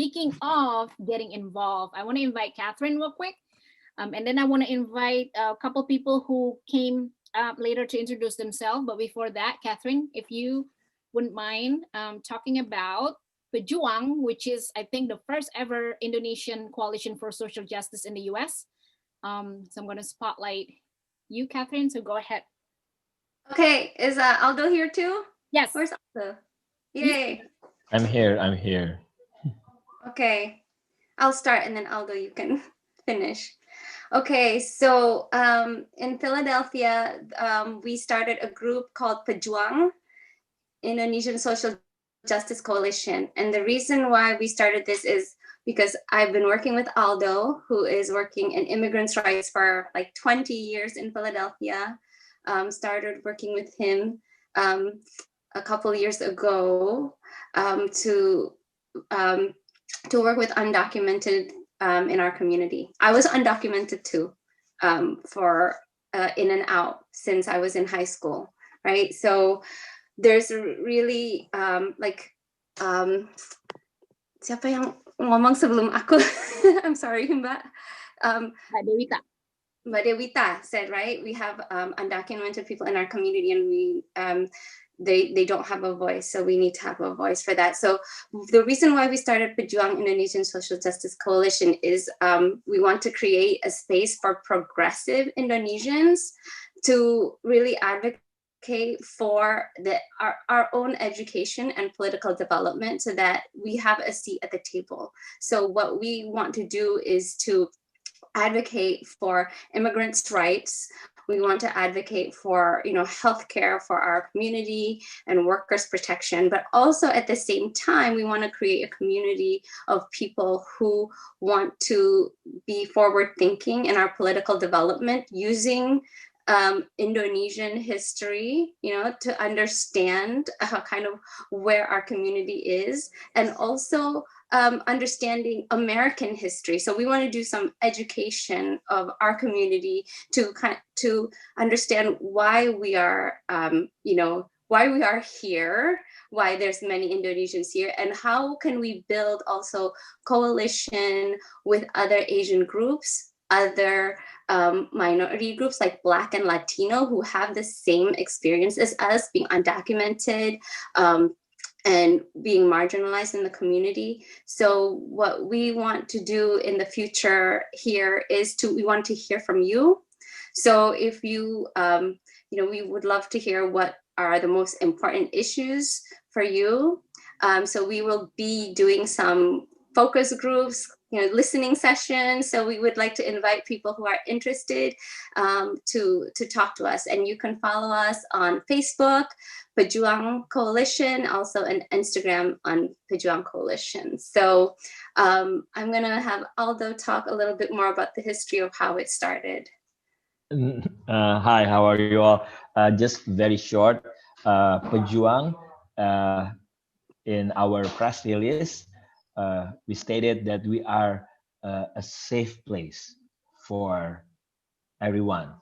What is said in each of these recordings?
speaking of getting involved, I want to invite Katherine real quick. And then I want to invite a couple people who came later to introduce themselves. But before that, Katherine, if you wouldn't mind talking about Pejuang, which is, I think, the first ever Indonesian coalition for social justice in the US. So I'm going to spotlight you, Katherine, so go ahead. Okay, is Aldo here too? Yes. Where's Aldo? Yay. I'm here. Okay, I'll start and then Aldo, you can finish. Okay, so in Philadelphia, we started a group called Pejuang, Indonesian Social Justice Coalition. And the reason why we started this is because I've been working with Aldo, who is working in immigrants' rights for like 20 years in Philadelphia. Started working with him a couple years ago to work with undocumented in our community. I was undocumented too for in and out since I was in high school, right? So there's really siapa yang ngomong sebelum aku? I'm sorry, Mbak. Mbak Dewita said, right? We have undocumented people in our community, and we they don't have a voice, so we need to have a voice for that. So the reason why we started Pejuang Indonesian Social Justice Coalition is we want to create a space for progressive Indonesians to really advocate for our own education and political development so that we have a seat at the table. So what we want to do is to advocate for immigrants' rights. We want to advocate for, healthcare for our community and workers' protection, but also at the same time, we want to create a community of people who want to be forward-thinking in our political development using Indonesian history, to understand kind of where our community is, and also understanding American history. So we want to do some education of our community to understand why we are, why we are here, why there's many Indonesians here, and how can we build also coalition with other Asian groups, other minority groups like Black and Latino who have the same experience as us, being undocumented and being marginalized in the community. So what we want to do in the future here is we want to hear from you. So if you, we would love to hear what are the most important issues for you. So we will be doing some focus groups, listening sessions. So we would like to invite people who are interested to talk to us. And you can follow us on Facebook, Pejuang Coalition, also on Instagram on Pejuang Coalition. So I'm going to have Aldo talk a little bit more about the history of how it started. Hi, how are you all? Just very short, Pejuang, in our press release, we stated that we are a safe place for everyone,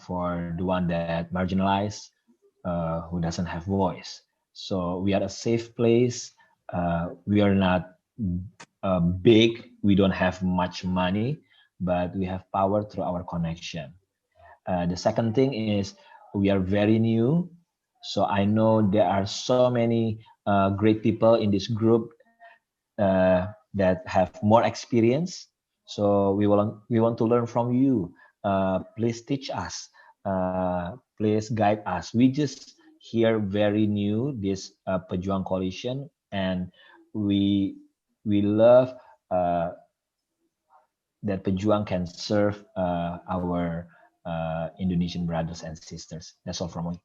for the one that marginalized, who doesn't have voice. So we are a safe place. We are not big. We don't have much money, but we have power through our connection. The second thing is we are very new. So I know there are so many great people in this group that have more experience. So we want to learn from you. Please teach us. Please guide us. We just here very new this Pejuang Coalition, and we love that Pejuang can serve our Indonesian brothers and sisters. That's all from me.